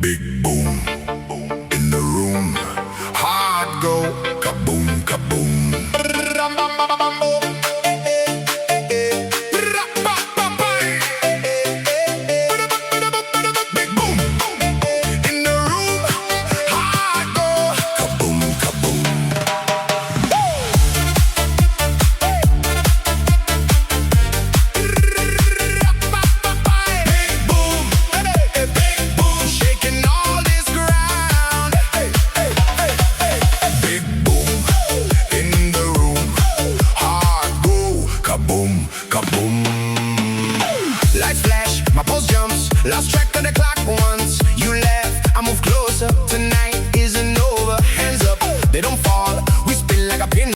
Big boom in the room. Hard go kaboom kaboom. Big boom in the room. Hard go kaboom kaboom. Big boom, big boom, shaking all this ground. Big boom in the room. Hard go kaboom kaboom.